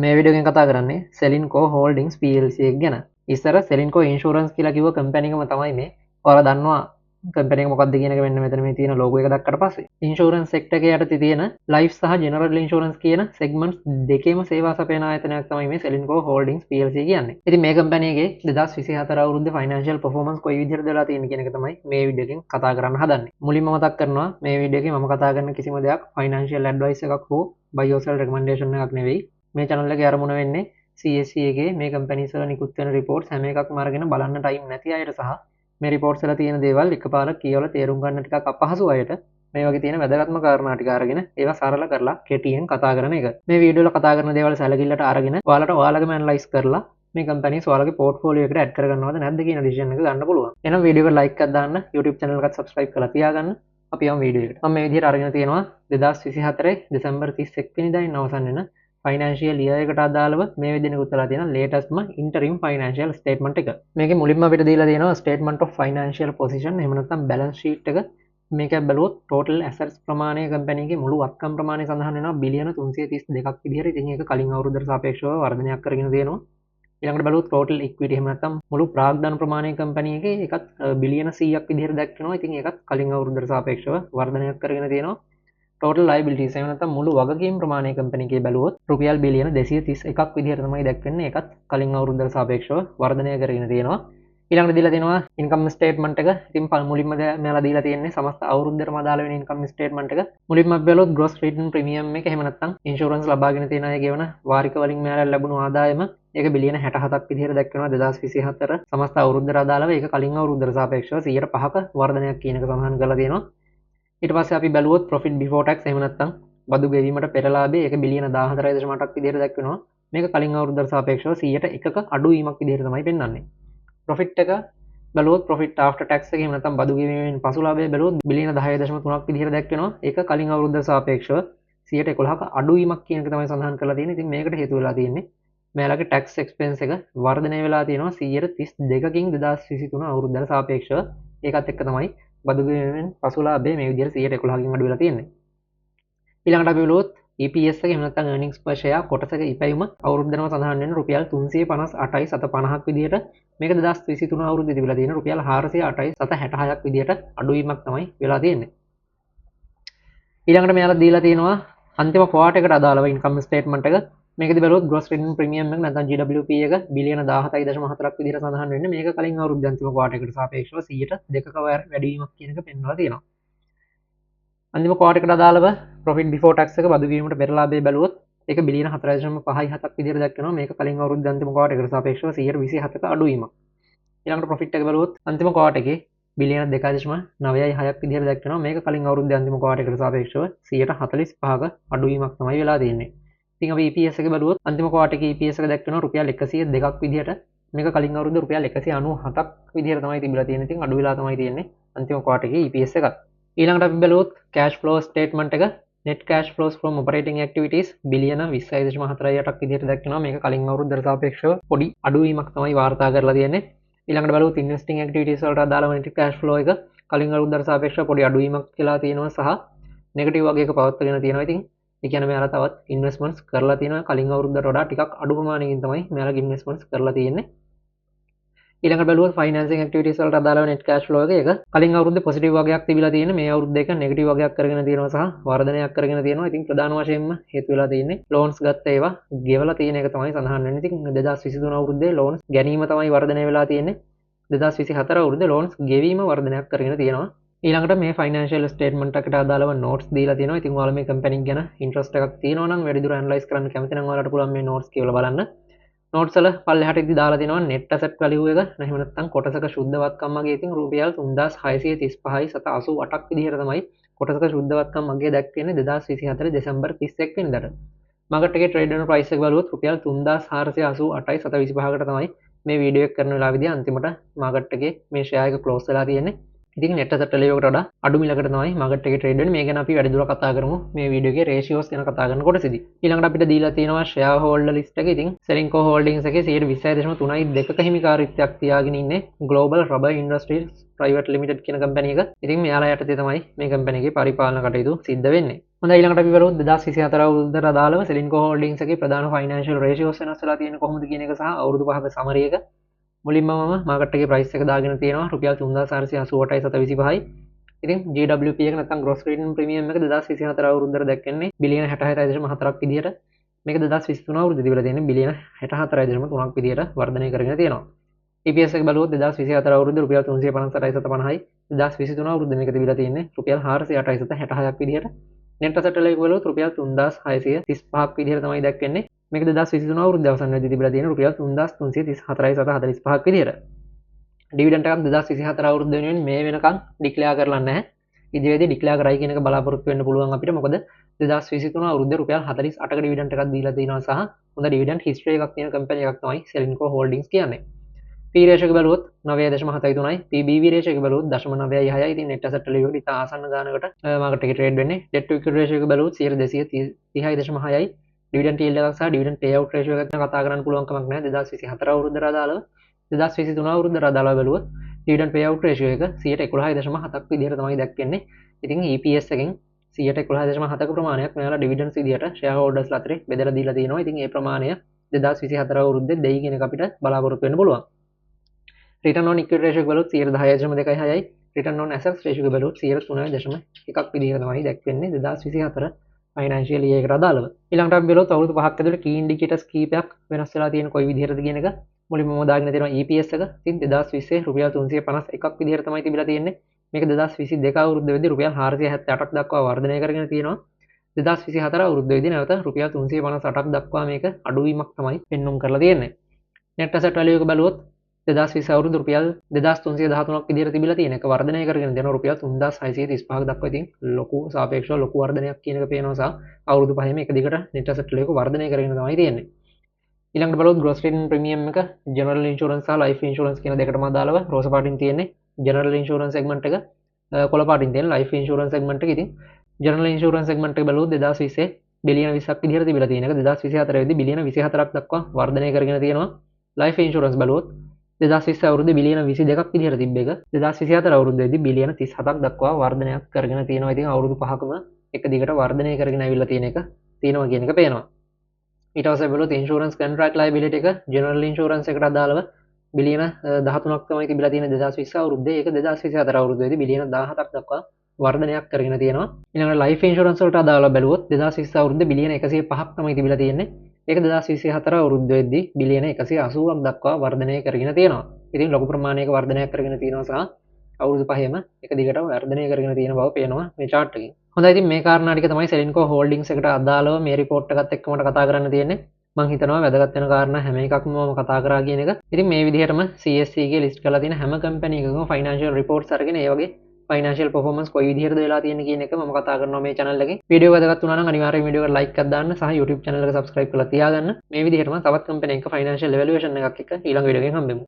මේ වීඩියෝ එකෙන් කතා කරන්නේ Selinco Holdings PLC එක ගැන. ඉස්සර Selinco Insurance කියලා කිව්ව කම්පැනි එකම තමයි මේ. ඔයාලා දන්නවා කම්පැනි එක මොකක්ද කියන එක මෙන්න මෙතන මේ තියෙන logo එක දැක්කට පස්සේ. ඉන්ෂුරන්ස් සෙක්ටර් එකේ යටතේ තියෙන life සහ general insurance කියන segments දෙකේම සේවා සපයන ආයතනයක් තමයි මේ Selinco Holdings PLC කියන්නේ. ඉතින් මේ කම්පැනි එකේ 2024 අවුරුද්දේ financial performance කොයි විදිහටද වෙලා තියෙන්නේ කියන එක තමයි මේ වීඩියෝ එකෙන් කතා කරන්න හදන්නේ. මුලින්ම මතක් කරනවා මේ වීඩියෝ එකේ මම කතා කරන කිසිම දෙයක් financial advice එකක් හෝ buy or sell recommendation එකක් නෙවෙයි. මේ channel එකේ අරමුණ වෙන්නේ CSE එකේ මේ companies වල නිකුත් වෙන reports හැම එකක්ම අරගෙන බලන්න time නැති අයට සහ මේ reports වල තියෙන දේවල් එකපාරක් කියවලා තේරුම් ගන්න ටිකක් අපහසු අයට මේ වගේ තියෙන වැදගත්ම කාරණා ටික අරගෙන ඒවා සරල කරලා කෙටියෙන් කතා කරන එක. මේ වීඩියෝ වල කතා කරන දේවල් සැලකිල්ලට අරගෙන ඔයාලට ඔයාලගේම ඇනලයිස් කරලා මේ companies ඔයාලගේ portfolio එකට add කරගන්නවද නැද්ද කියන decision එක ගන්න පුළුවන්. එහෙනම් වීඩියෝ එකට like එකක් දාන්න, YouTube channel එකත් subscribe කරලා තියාගන්න. අපි යමු වීඩියෝ එකට. මම මේ විදිහට අරගෙන තියෙනවා 2024 දෙසැම්බර් 31 වෙනිදා ඉන්න අවසන් වෙන ෆයිනෑන්ෂියල් ඉයර් එකට අදාළව මේ විදිහට නිකුත් වෙලා තියෙන ලේටස්ට්ම ඉන්ටරිම් ෆයිනෑන්ෂියල් ස්ටේට්මන්ට් එක. මේකේ මුලින්ම අපිට දීලා තියෙනවා ස්ටේට්මන්ට් ඔෆ් ෆයිනෑන්ෂියල් පොසිෂන් එහෙම නැත්නම් බැලන්ස් ෂීට් එක. මේක බැලුවොත් ටෝටල් ඇසට්ස් ප්‍රමාණය කම්පැනි එකේ මුළු වත්කම් ප්‍රමාණය සඳහන් වෙනවා බිලියන 332ක් විදිහට. ඉතින් ඒක කලින් අවුරුද්දට සාපේක්ෂව වර්ධනයක් කරගෙන තියෙනවා. ඊළඟට බලුවොත් ටෝටල් ඉක්විටි එහෙම නැත්නම් මුළු ප්‍රාග්ධන ප්‍රමාණය කම්පැනි එකේ ඒකත් බිලියන 100ක් විදිහට දක්වනවා. ඉතින් ඒකත් කලින් අවුරුද්දට සාපේක්ෂව වර්ධනයක් කරගෙන තියෙනවා. total liabilities එහෙම නැත්නම් මුළු වගකීම් ප්‍රමාණය කම්පැනි එකේ බැලුවොත් රුපියල් බිලියන 231ක් විදිහට තමයි දක්වන්නේ. ඒකත් කලින් අවුරුද්දට සාපේක්ෂව වර්ධනය කරගෙන තියෙනවා. ඊළඟට දීලා තියෙනවා ඉන්කම් ස්ටේට්මන්ට් එක. ඉතින් මුලින්ම මෙයාලා දීලා තියෙන්නේ සමස්ත අවුරුද්දටම අදාළ වෙන ඉන්කම් ස්ටේට්මන්ට් එක. මුලින්ම අපි බැලුවොත් gross written premium එක එහෙම නැත්නම් ඉන්ෂුරන්ස් ලබාගෙන තියෙන අය ගෙවන වාරික වලින් මෙයාලා ලැබුණු ආදායම ඒක බිලියන 67ක් විදිහට දක්වනවා 2024 සමස්ත අවුරුද්දට අදාළව. ඒක කලින් අවුරුද්දට සාපේක්ෂව 105ක වර්ධනයක් කියන එක සඳහන් කරලා තියෙනවා. ඊට පස්සේ අපි බැලුවොත් profit before tax එහෙම නැත්නම් බදු ගෙවීමට පෙර ලාභය ඒක බිලියන 14.8ක් විදිහට දක්වනවා. මේක කලින් අවුරුද්දට සාපේක්ෂව 101ක අඩුවීමක් විදිහට තමයි පෙන්වන්නේ. profit එක බැලුවොත් profit after tax එක එහෙම නැත්නම් බදු ගෙවීමෙන් පසු ලාභය බැලුවොත් බිලියන 10.3ක් විදිහට දක්වනවා. ඒක කලින් අවුරුද්දට සාපේක්ෂව 111ක අඩුවීමක් කියන එක තමයි සඳහන් කරලා තියෙන්නේ. ඉතින් මේකට හේතු වෙලා තියෙන්නේ මෙයාලගේ tax expense එක වර්ධනය වෙලා තියෙනවා 132කින් 2023 අවුරුද්දට සාපේක්ෂව. ඒකත් එක්ක තමයි බදු ගෙවීමෙන් පසු ලාභය මේ විදිහට 111කින් අඩු වෙලා තියෙන්නේ. ඊළඟට අපි බලුවොත් EPS එක එහෙම නැත්නම් earnings per share කොටසක ඉපැයුම අවුරුද්දටම සඳහන් වෙන රුපියල් 358.750ක් විදිහට මේක 2023 අවුරුද්දේ තිබිලා තියෙන රුපියල් 408.766ක් විදිහට අඩුවීමක් තමයි වෙලා තියෙන්නේ. ඊළඟට මෙයාලා දීලා තියෙනවා අන්තිම ක්වාටර් එකට අදාළව ඉන්කම් ස්ටේට්මන්ට් එක. මේකදී බැලුවොත් gross written premium එක නැත්නම් GWP එක බිලියන 17.4ක් විදිහට සඳහන් වෙන්නේ. මේක කලින් අවුරුද්දේ අන්තිම ක්වාටර් එකට සාපේක්ෂව 102ක වැඩිවීමක් කියන එක පෙන්වලා තියෙනවා. අන්තිම ක්වාටර් එකට අදාළව profit before tax එක බදු වීමට පෙර ලාභය බැලුවොත් ඒක බිලියන 4.57ක් විදිහට දක්වනවා. මේක කලින් අවුරුද්දේ අන්තිම ක්වාටර් එකට සාපේක්ෂව 127ක අඩුවීමක්. ඊළඟට profit එක බැලුවොත් අන්තිම ක්වාටර් එකේ බිලියන 2.96ක් විදිහට දක්වනවා. මේක කලින් අවුරුද්දේ අන්තිම ක්වාටර් එකට සාපේක්ෂව 145ක අඩුවීමක් තමයි වෙලා තියෙන්නේ. ඉතින් අපි EPS එක බැලුවොත් අන්තිම ක්වාටර් එකේ EPS එක දක්වනවා රුපියල් 102ක් විදිහට. මේක කලින් අවුරුද්දේ රුපියල් 197ක් විදිහට තමයි තිබිලා තියෙන්නේ. ඉතින් අඩු වෙලා තමයි තියෙන්නේ අන්තිම ක්වාටර් එකේ EPS එක. ඊළඟට අපි බැලුවොත් cash flow statement එක net cash flows from operating activities බිලියන 26.48ක් විදිහට දක්වනවා. මේක කලින් අවුරුද්දට සාපේක්ෂව පොඩි අඩුවීමක් තමයි වාර්තා කරලා තියෙන්නේ. ඊළඟට බලුවොත් investing activities වලට අදාළව net cash flow එක කලින් අවුරුද්දට සාපේක්ෂව පොඩි අඩුවීමක් කියලා තියෙනවා සහ නෙගටිව් වගේ එක පවත්වාගෙන තියෙනවා. ඉතින් ඒ කියන්නේ මෙයාලා තවත් ඉන්වෙස්ට්මන්ට්ස් කරලා තියෙනවා. කලින් අවුරුද්දට වඩා ටිකක් අඩු ප්‍රමාණයකින් තමයි මෙයාලා ඉන්වෙස්ට්මන්ට්ස් කරලා තියෙන්නේ. ඊළඟට බැලුවොත් ෆයිනෑන්සිං ඇක්ටිවිටීස් වලට අදාළව net cash flow එක ඒක කලින් අවුරුද්දේ පොසිටිව් වගයක් තිබිලා තියෙන්නේ. මේ අවුරුද්දේ ඒක නෙගටිව් වගයක් කරගෙන තියෙනවා සහ වර්ධනයක් කරගෙන තියෙනවා. ඉතින් ප්‍රධාන වශයෙන්ම හේතු වෙලා තියෙන්නේ loans ගත්ත ඒවා ගෙවලා තියෙන එක තමයි සඳහන් වෙන්නේ. ඉතින් 2023 අවුරුද්දේ loans ගැනීම තමයි වර්ධනය වෙලා තියෙන්නේ. 2024 අවුරුද්දේ loans ගෙවීම වර්ධනයක් කරගෙන තියෙනවා. ඊළඟට මේ ෆයිනෑන්ෂියල් ස්ටේට්මන්ට් එකට අදාළව notes දීලා තියෙනවා. ඉතින් ඔයාලා මේ කම්පැනි ගැන interest එකක් තියෙනවා නම් වැඩිදුර ඇනලයිස් කරන්න කැමති නම් ඔයාලට පුළුවන් මේ notes කියවලා බලන්න. notes වල පල්ලෙහාට ඉදි දාලා තියෙනවා net asset value එක එහෙම නැත්නම් කොටසක ශුද්ධවත්කම් අගය ඉතින් රුපියල් 3635.88ක් විදිහට තමයි කොටසක ශුද්ධවත්කම් අගය දැක්වෙන්නේ 2024 දෙසැම්බර් 31 වෙනිදාට. මාකට් එකේ ට්‍රේඩ් වෙන ප්‍රයිස් එක බලුවොත් රුපියල් 3488.725කට තමයි මේ වීඩියෝ එක කරන වෙලාවේදී අන්තිමට මාකට් එකේ මේ ෂෙයා එක ක්ලෝස් වෙලා තියෙන්නේ. ඉතින් net asset value එකට වඩා අඩු මිලකට තමයි market එකේ trade වෙන්නේ. මේ ගැන අපි වැඩිදුර කතා කරමු මේ වීඩියෝ එකේ ratios ගැන කතා කරන කොටසදී. ඊළඟට අපිට දීලා තියෙනවා shareholder list එක. ඉතින් Selenco Holdings එකේ 26.3.2ක හිමිකාරීත්වයක් තියාගෙන ඉන්නේ Global Rubber Industries Private Limited කියන කම්පැනි එක. ඉතින් මෙයාලා යටතේ තමයි මේ කම්පැනි එකේ පරිපාලන කටයුතු සිද්ධ වෙන්නේ. හොඳයි ඊළඟට අපි බලමු 2024 අවුරුද්දට අදාළව Selenco Holdings එකේ ප්‍රධාන financial ratios වෙනස් වෙලා තියෙන්නේ කොහොමද කියන එක සහ අවුරුදු 5ක summary එක. මුලින්ම මම මාකට් එකේ price එක දාගෙන තියෙනවා රුපියල් 3488.25යි. ඉතින් GWP එක නැත්නම් gross written premium එක 2024 අවුරුද්දට දැක්කන්නේ බිලියන 67.4ක් විදියට. මේක 2023 අවුරුද්දේදී වෙලා තියෙන්නේ බිලියන 64.3ක් විදියට වර්ධනය කරගෙන තියෙනවා. EPS එක බලුවොත් 2024 අවුරුද්දේ රුපියල් 358.50යි. 2023 අවුරුද්දේ මේක තිබිලා තියෙන්නේ රුපියල් 408.66ක් විදියට. net asset value එක බලුවොත් රුපියල් 3635ක් විදියට තමයි දැක්කන්නේ. මේක 2023 අවුරුද්දේ අවසන් වෙද්දී තිබිලා තියෙන රුපියල් 3334.45ක් විදියට. ඩිවිඩන්ඩ් එකක් 2024 අවුරුද්ද වෙනුවෙන් මේ වෙනකන් ඩික්ලෙයාර් කරලා නැහැ. ඉදිරියේදී ඩික්ලෙයාර් කරයි කියන එක බලාපොරොත්තු වෙන්න පුළුවන් අපිට. මොකද 2023 අවුරුද්දේ රුපියල් 48ක ඩිවිඩන්ඩ් එකක් දීලා තිනවා සහ හොඳ ඩිවිඩන්ඩ් හිස්ටරි එකක් තියෙන කම්පැනි එකක් තමයි Selenco Holdings කියන්නේ. P ratio එක බලුවොත් 9.73යි. PBV ratio එක බලුවොත් 0.96යි. ඉතින් net asset value එකට ඉතා ආසන්න ගානකට මාකට් එකේ ට්‍රේඩ් වෙන්නේ. debt to equity ratio එක බලුවොත් 230.6යි. dividend yield එකක් සහ dividend payout ratio එකක් ගැන කතා කරන්න පුළුවන් කමක් නැහැ 2024 අවුරුද්දට අදාළව. 2023 අවුරුද්දට අදාළව බලුවොත් dividend payout ratio එක 11.7ක් විදිහට තමයි දැක්කන්නේ. ඉතින් EPS එකෙන් 11.7ක ප්‍රමාණයක් මෙයාලා dividends විදිහට shareholders අතරේ බෙදලා දීලා තියෙනවා. ඉතින් ඒ ප්‍රමාණය 2024 අවුරුද්දේ දෙයි කියන එක අපිට බලාපොරොත්තු වෙන්න පුළුවන්. return on equity ratio එක බලුවොත් 10.26යි. return on assets ratio එක බලුවොත් 3.1ක් විදිහට තමයි දැක්වෙන්නේ 2024 ෆයිනෑන්ෂියල් ඉයර් එකට අදාළව. ඊළඟට අපි බලුවොත් අවුරුදු 5ක් ඇතුළත key indicators කීපයක් වෙනස් වෙලා තියෙන කොයි විදිහටද කියන එක මුලින්ම මම දාගෙන තියෙනවා EPS එක. ඉතින් 2020 රුපියල් 351ක් විදිහට තමයි තිබිලා තියෙන්නේ. මේක 2022 අවුරුද්ද වෙද්දී රුපියල් 478ක් දක්වා වර්ධනය කරගෙන තියෙනවා. 2024 අවුරුද්ද වෙද්දී නැවත රුපියල් 358ක් දක්වා මේක අඩුවීමක් තමයි පෙන්වුම් කරලා තියෙන්නේ. net asset value එක බලුවොත් 2020 අවුරුදු රුපියල් 2313ක් විදිහට තිබිලා තියෙන එක වර්ධනය කරගෙන දෙනවා රුපියල් 3635ක් දක්වා. ඉතින් ලොකු සාපේක්ෂව ලොකු වර්ධනයක් කියන එක පේනවා සහ අවුරුදු 5ෙම එක දිගට net asset value එක වර්ධනය කරගෙන තමයි තියෙන්නේ. ඊළඟට බලුවොත් gross written premium එක general insurance සහ life insurance කියන දෙකටම අදාළව රෝස පාටින් තියෙන්නේ. general insurance segment එක කොළ පාටින් තියෙන life insurance segment එක. ඉතින් general insurance segment එක බලුවොත් 2020 බිලියන 20ක් විදිහට තිබිලා තියෙන එක 2024 වෙද්දී බිලියන 24ක් දක්වා වර්ධනය කරගෙන තියෙනවා. life insurance බලුවොත් 2020 අවුරුද්දේ බිලියන 22ක් විදිහට තිබ්බ එක 2024 අවුරුද්දේදී බිලියන 37ක් දක්වා වර්ධනයක් කරගෙන තියෙනවා. ඉතින් අවුරුදු 5කම එක දිගට වර්ධනය කරගෙන ඇවිල්ලා තියෙන එක තියෙනවා කියන එක පේනවා. ඊට පස්සේ බලුවොත් insurance contract liability එක general insurance එකට අදාළව බිලියන 13ක් තමයි තිබිලා තියෙන 2020 අවුරුද්දේ. ඒක 2024 අවුරුද්දේදී බිලියන 17ක් දක්වා වර්ධනයක් කරගෙන තියෙනවා. ඊළඟට life insurance වලට අදාළව බලුවොත් 2020 අවුරුද්දේ බිලියන 105ක් තමයි තිබිලා තියෙන්නේ. ඒක 2024 අවුරුද්දේදී බිලියන 180ක් දක්වා වර්ධනය කරගෙන තියෙනවා. ඉතින් ලොකු ප්‍රමාණයක වර්ධනයක් කරගෙන තියෙනවා සහ අවුරුදු 5ෙම එක දිගට වර්ධනය කරගෙන තියෙන බව පේනවා මේ chart එකෙන්. හොඳයි ඉතින් මේ කාරණා ටික තමයි Selenco Holdings එකට අදාළව මේ report එකත් එක්ක මට කතා කරන්න තියෙන්නේ. මම හිතනවා වැදගත් වෙන කාරණා හැම එකක්ම මම කතා කරා කියන එක. ඉතින් මේ විදිහටම CSE එකේ list කරලා තියෙන හැම company එකකම financial reports අරගෙන ඒ වගේ financial performance කොයි විදිහටද වෙලා තියෙන්නේ කියන එක මම කතා කරනවා මේ channel එකේ. වීඩියෝ වැදගත් වුණා නම් අනිවාර්යයෙන් වීඩියෝ එකට like එකක් දාන්න සහ YouTube channel එක subscribe කරලා තියාගන්න. මේ විදිහටම තවත් company එකක financial evaluation එකක් එක්ක ඊළඟ වීඩියෝ එකෙන් හම්බෙමු.